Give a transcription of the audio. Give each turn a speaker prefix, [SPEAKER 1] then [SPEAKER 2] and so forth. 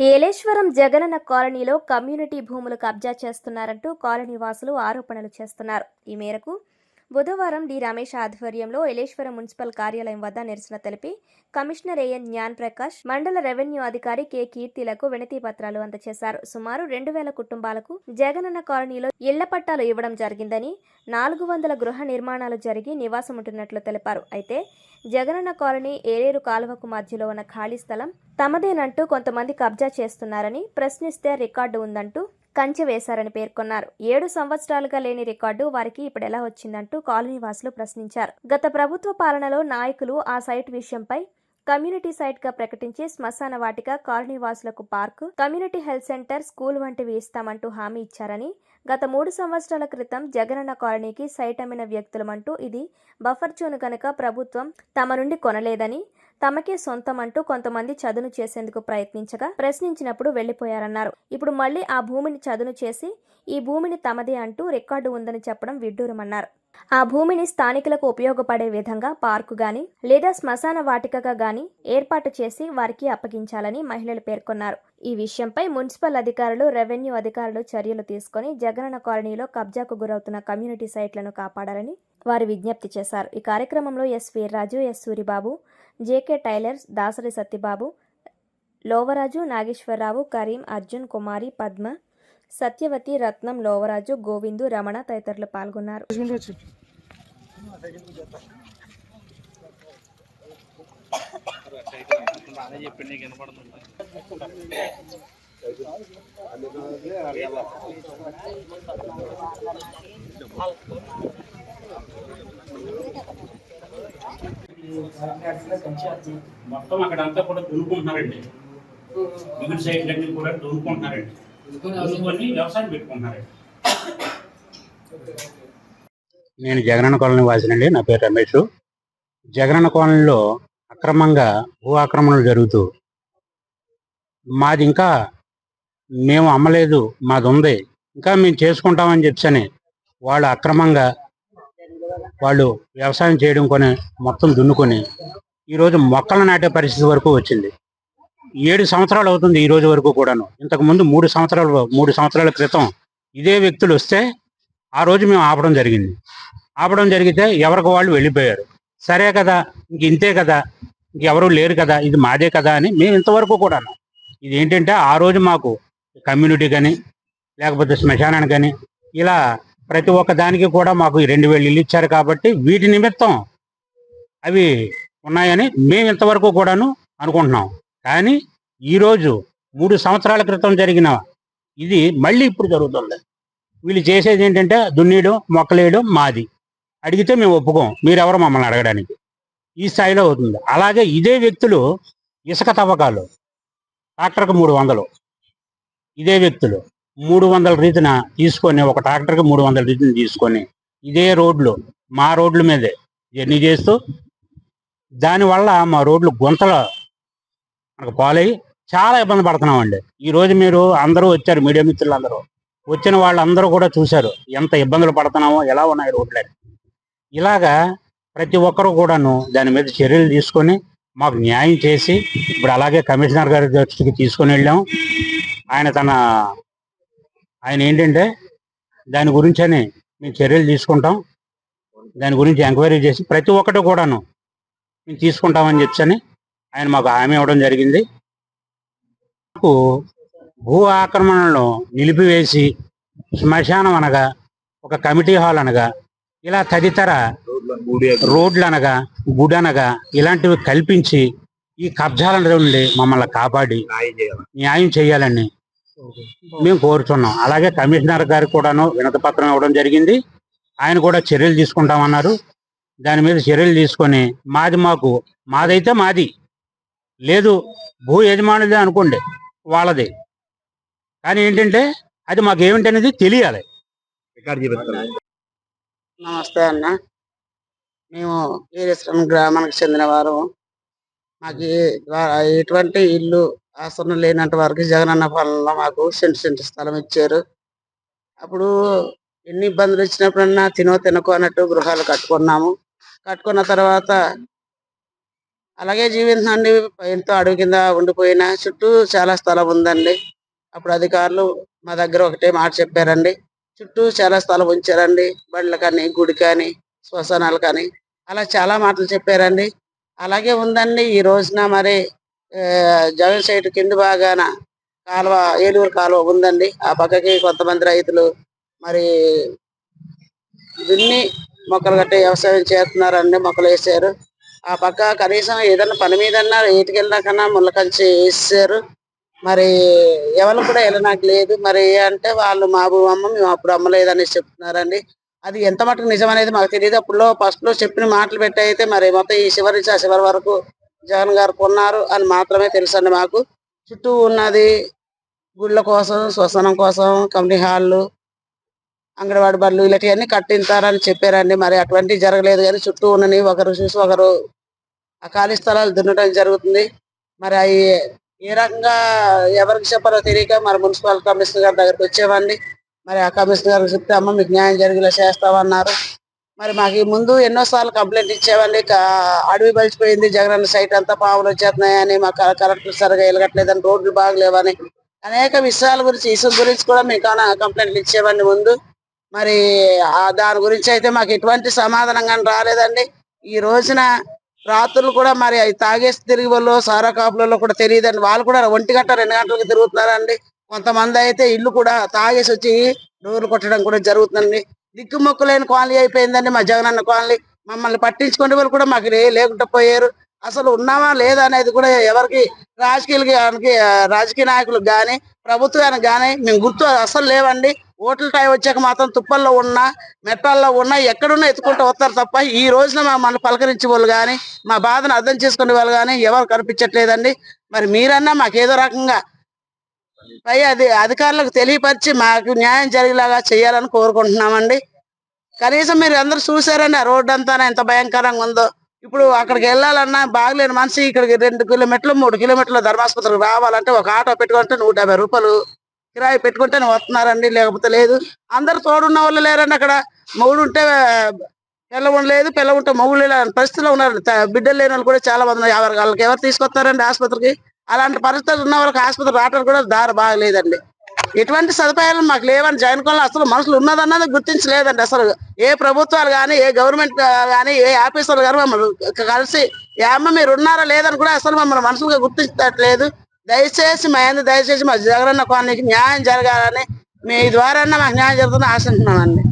[SPEAKER 1] ఏలేశ్వరం జగనన్న కాలనీలో కమ్యూనిటీ భూములు కబ్జా చేస్తున్నారంటూ కాలనీ వాసులు ఆరోపణలు చేస్తున్నారు. ఈ మేరకు బుధవారం డి రమేష్ ఆధ్వర్యంలో ఏలేశ్వరం మున్సిపల్ కార్యాలయం వద్ద నిరసన తెలిపి కమిషనర్ ఏఎన్ జ్ఞాన్ ప్రకాష్, మండల రెవెన్యూ అధికారి కె కీర్తిలకు వినతి పత్రాలు అందజేశారు. సుమారు 2000 కుటుంబాలకు జగనన్న కాలనీలో ఇళ్ల పట్టాలు ఇవ్వడం జరిగిందని, 400 గృహ నిర్మాణాలు జరిగి నివాసముంటున్నట్లు తెలిపారు. అయితే జగనన్న కాలనీ ఏలేరు కాలువకు మధ్యలో ఉన్న ఖాళీ స్థలం తమదేనంటూ కొంతమంది కబ్జా చేస్తున్నారని, ప్రశ్నిస్తే రికార్డు ఉందంటూ కంచె వేశారని పేర్కొన్నారు. 7 సంవత్సరాలుగా లేని రికార్డు వారికి ఇప్పుడెలా వచ్చిందంటూ కాలనీవాసులు ప్రశ్నించారు. గత ప్రభుత్వ పాలనలో నాయకులు ఆ సైట్ విషయంపై కమ్యూనిటీ సైట్ గా ప్రకటించి శ్మశాన వాటిక, కాలనీవాసులకు park, community health center, school వంటివి ఇస్తామంటూ హామీ ఇచ్చారని, గత 3 సంవత్సరాల క్రితం జగనన్న కాలనీకి సైట్ అమ్మిన వ్యక్తులమంటూ ఇది బఫర్ జోన్ కనుక ప్రభుత్వం తమ నుండి కొనలేదని, తమకే సొంతమంటూ కొంతమంది చదును చేసేందుకు ప్రయత్నించగా ప్రశ్నించినప్పుడు వెళ్లిపోయారన్నారు. ఇప్పుడు మళ్లీ ఆ భూమిని చదును చేసి ఈ భూమిని తమదే అంటూ రికార్డు ఉందని చెప్పడం విడ్డూరమన్నారు. ఆ భూమిని స్థానికులకు ఉపయోగపడే విధంగా పార్కు గాని లేదా శ్మశాన వాటికగా గాని ఏర్పాటు చేసి వారికి అప్పగించాలని మహిళలు పేర్కొన్నారు. ఈ విషయంపై మున్సిపల్ అధికారులు, రెవెన్యూ అధికారులు చర్యలు తీసుకుని జగనన్న కాలనీలో కబ్జాకు గురవుతున్న కమ్యూనిటీ సైట్లను కాపాడాలని వారు విజ్ఞప్తి చేశారు. ఈ కార్యక్రమంలో S Veerraju, S Suribabu, JK Tailors, Dasari Satyababu, Lovaraju, Nageswararao, Kareem, Arjun, Kumari, Padma, Satyavathi, Ratnam, Lovaraju, Govindu, Ramana తదితరులు పాల్గొన్నారు.
[SPEAKER 2] మొత్తం అక్కడంతా కూడా దున్నుకుంటున్నారండి. మిగిలిన సైడ్లన్నీ కూడా దున్నుకుంటున్నారండి. దున్నుకొని వ్యవసాయం పెట్టుకుంటున్నారండి. నేను జగనన్న కాలనీ వాసినండి. నా పేరు రమేష్. జగనన్న కాలనీలో అక్రమంగా భూ ఆక్రమణలు జరుగుతూ మాది ఇంకా మేము అమ్మలేదు, మాది ఉంది, ఇంకా మేము చేసుకుంటామని చెప్పని వాళ్ళు అక్రమంగా వాళ్ళు వ్యవసాయం చేయడం కొని మొత్తం దున్నుకొని ఈరోజు మొక్కలు నాటే పరిస్థితి వరకు వచ్చింది. 7 సంవత్సరాలు అవుతుంది ఈ రోజు వరకు కూడాను. ఇంతకుముందు 3 సంవత్సరాల క్రితం ఇదే వ్యక్తులు వస్తే ఆ రోజు మేము ఆపడం జరిగితే ఎవరికి వాళ్ళు వెళ్ళిపోయారు. సరే కదా, ఇంక ఇంతే కదా, ఇంకెవరూ లేరు కదా, ఇది మాదే కదా అని మేము ఇంతవరకు కూడాను. ఇది ఏంటంటే ఆ రోజు మాకు కమ్యూనిటీ కానీ లేకపోతే శ్మశానానికి కానీ ఇలా ప్రతి ఒక్క దానికి కూడా మాకు 2000 ఇల్లు ఇచ్చారు కాబట్టి వీటి నిమిత్తం అవి ఉన్నాయని మేము ఇంతవరకు కూడాను అనుకుంటున్నాం. కానీ ఈరోజు 3 సంవత్సరాల క్రితం జరిగిన ఇది మళ్ళీ ఇప్పుడు జరుగుతుంది. వీళ్ళు చేసేది ఏంటంటే దున్నేయడం, మొక్కలేయడం మాది. అడిగితే మేము ఒప్పుకోం, మీరెవరు మమ్మల్ని అడగడానికి, ఈ స్థాయిలో అవుతుంది. అలాగే ఇదే వ్యక్తులు ఇసుక తవ్వకాలు ట్రాక్టర్కి 300, ఇదే వ్యక్తులు 300 రీతిన తీసుకొని, ఒక ట్రాక్టర్కి 300 రీతిని తీసుకొని ఇదే రోడ్లు మా రోడ్ల మీదే జర్నీ చేస్తూ దానివల్ల మా రోడ్లు గుంతలు మనకు పాలయ్యి చాలా ఇబ్బంది పడుతున్నామండి. ఈరోజు మీరు అందరూ వచ్చారు, మీడియా మిత్రులు అందరూ వచ్చిన వాళ్ళందరూ కూడా చూశారు ఎంత ఇబ్బందులు పడుతున్నామో, ఎలా ఉన్నాయి రోడ్లని. ఇలాగా ప్రతి ఒక్కరూ కూడాను దాని మీద చర్యలు తీసుకొని మాకు న్యాయం చేసి ఇప్పుడు అలాగే కమిషనర్ గారి దృష్టికి తీసుకొని వెళ్ళాము. ఆయన ఏంటంటే దాని గురించి అని మేము చర్యలు తీసుకుంటాం, దాని గురించి ఎంక్వైరీ చేసి ప్రతి ఒక్కటి కూడాను మేము తీసుకుంటామని చెప్పని ఆయన మాకు హామీ ఇవ్వడం జరిగింది. మాకు భూ ఆక్రమణలను నిలిపివేసి శ్మశానం అనగా, ఒక కమిటీ హాల్ అనగా, ఇలా తదితర రోడ్లు అనగా, గుడి అనగా ఇలాంటివి కల్పించి ఈ కబ్జాల నుండి మమ్మల్ని కాపాడి న్యాయం చేయాలని మేము కోరుతున్నాం. అలాగే కమిషనర్ గారికి కూడాను వినతి పత్రం ఇవ్వడం జరిగింది. ఆయన కూడా చర్యలు తీసుకుంటామన్నారు. దాని మీద చర్యలు తీసుకొని మాదైతే మాది, లేదు భూ యజమానులే అనుకోండి వాళ్ళది, కానీ ఏంటంటే అది మాకు ఏమిటనేది తెలియాలి.
[SPEAKER 3] నమస్తే అన్న, మేము ఏలేశ్వరం గ్రామానికి చెందిన వారు. మాకు ఎటువంటి ఇల్లు ఆసనం లేనంత వరకు జగనన్న పాలనలో మాకు సెంటు స్థలం ఇచ్చారు. అప్పుడు ఎన్ని ఇబ్బందులు వచ్చినప్పుడన్నా తినకో అన్నట్టు గృహాలు కట్టుకున్నాము. కట్టుకున్న తర్వాత అలాగే జీవించండి. ఎంతో అడవి కింద ఉండిపోయిన చుట్టూ చాలా స్థలం ఉందండి. అప్పుడు అధికారులు మా దగ్గర ఒకటే మాట చెప్పారండి. చుట్టూ చాలా స్థలం ఉంచారండి. బడులు కానీ, గుడి కానీ, శ్మశానాలు కానీ అలా చాలా మాటలు చెప్పారండి. అలాగే ఉందండి. ఈ రోజున మరి జగన్ సైడ్ కింది భాగాన కాలువ, ఏలూరు కాలువ ఉందండి. ఆ పక్కకి కొంతమంది రైతులు మరి దున్ని మొక్కలు గట్టే వ్యవసాయం చేస్తున్నారండి. మొక్కలు వేసారు. ఆ పక్క కనీసం ఏదైనా పని మీదన్నా ఏటికెళ్ళినా కన్నా ముళ్ళ కంచి వేసారు. మరి ఎవరు కూడా వెళ్ళడానికి లేదు. మరి అంటే వాళ్ళు మా భూమి మేము అప్పుడు అమ్మలేదని చెప్తున్నారండి. అది ఎంత మటుకు నిజం అనేది మాకు తెలియదు. అప్పుడులో ఫస్ట్ లో చెప్పిన మాటలు పెట్టి అయితే మరి మొత్తం ఈ చివరి నుంచి ఆ చివరి వరకు జగన్ గారు కొన్నారు అని మాత్రమే తెలుసండి మాకు. చుట్టూ ఉన్నది గుళ్ళ కోసం, శ్మశానం కోసం, కమ్యూనిటీ హాళ్ళు, అంగన్వాడి బడులు ఇలాంటివన్నీ కట్టించారని చెప్పారండి. మరి అటువంటివి జరగలేదు కానీ చుట్టూ ఉన్నని ఒకరు చూసి ఒకరు ఆ ఖాళీ స్థలాలు దున్నడం జరుగుతుంది. మరి అవి ఏ రకంగా ఎవరికి చెప్పాలో తెలియక మరి మున్సిపల్ కమిషనర్ గారి దగ్గరికి వచ్చామండి. మరి ఆ కమిషనర్ గారికి చెప్తే అమ్మ మీకు న్యాయం జరిగేలా చేస్తామన్నారు. మరి మాకు ఈ ముందు ఎన్నోసార్లు కంప్లైంట్ ఇచ్చామండి. అడవి బలిసిపోయింది, జగనన్న సైట్ అంతా పాములు వచ్చేస్తున్నాయని, మాకు కలెక్టర్ సరిగా వెలగట్లేదని, రోడ్లు బాగలేవని అనేక విషయాల గురించి, ఇసుక గురించి కూడా మీకు కంప్లైంట్లు ఇచ్చామండి ముందు. మరి దాని గురించి అయితే మాకు ఎటువంటి సమాధానం కానీ రాలేదండి. ఈ రోజున రాత్రులు కూడా మరి అవి తాగేసి తిరిగి వాళ్ళు సారా కాపులలో కూడా తెలియదండి. వాళ్ళు కూడా 1 గంట 2 గంటలకు తిరుగుతున్నారండి. కొంతమంది అయితే ఇల్లు కూడా తాగేసి వచ్చి డోర్లు కొట్టడం కూడా జరుగుతుందండి. దిక్కుమొక్కులేని కాలనీ అయిపోయిందండి మా జగనన్న కాలనీ. మమ్మల్ని పట్టించుకునే వాళ్ళు కూడా మాకు లేకుండా పోయారు. అసలు ఉన్నామా లేదా అనేది కూడా ఎవరికి రాజకీయ నాయకులకు కానీ, ప్రభుత్వానికి కానీ మేము గుర్తు అసలు లేవండి. ఓట్ల టైం వచ్చాక మాత్రం తుప్పల్లో ఉన్నా, మెట్టాల్లో ఉన్నా, ఎక్కడున్నా ఎత్తుకుంటూ వస్తారు తప్ప ఈ రోజున మమ్మల్ని పలకరించే వాళ్ళు కానీ, మా బాధను అర్థం చేసుకునే వాళ్ళు కానీ ఎవరు కనిపించట్లేదండి. మరి మీరన్నా మాకేదో రకంగా అధికారులకు తెలియపరిచి మాకు న్యాయం జరిగేలాగా చేయాలని కోరుకుంటున్నామండి. కనీసం మీరు అందరూ చూసారండి ఆ రోడ్డు అంతా ఎంత భయంకరంగా ఉందో. ఇప్పుడు అక్కడికి వెళ్ళాలన్నా బాగలేని మనిషి ఇక్కడికి 2 కిలోమీటర్లు 3 కిలోమీటర్లు ధర్మాసుపత్రికి రావాలంటే ఒక ఆటో పెట్టుకుంటే 150 రూపాయలు కిరాయి పెట్టుకుంటేనే వస్తున్నారండి. లేకపోతే లేదు. అందరు తోడున్న వాళ్ళు లేరండి అక్కడ. మొగుడు ఉంటే పిల్ల ఉండలేదు, పిల్ల ఉంటే మొగుడు లేని పరిస్థితిలో ఉన్నారు. బిడ్డలు లేని వాళ్ళు కూడా చాలా మంది ఉన్నారు. వాళ్ళకి ఎవరు తీసుకొస్తారండి ఆసుపత్రికి? అలాంటి పరిస్థితులు ఉన్న వాళ్ళకి ఆసుపత్రి రావడానికి కూడా దారి బాగలేదండి. ఎటువంటి సదుపాయాలు మాకు లేవని జగన్ కాలనీ అసలు మనుషులు ఉన్నదన్నది గుర్తించలేదండి. అసలు ఏ ప్రభుత్వాలు కానీ, ఏ గవర్నమెంట్ కానీ, ఏ ఆఫీసర్లు కానీ మమ్మల్ని కలిసి అమ్మ మీరు ఉన్నారా లేదని కూడా అసలు మమ్మల్ని మనుషులుగా గుర్తించట్లేదు. దయచేసి మా జగనన్న కాలనీకి న్యాయం జరగాలని మీ ద్వారా మాకు న్యాయం జరుగుతుందని ఆశిస్తున్నామండి.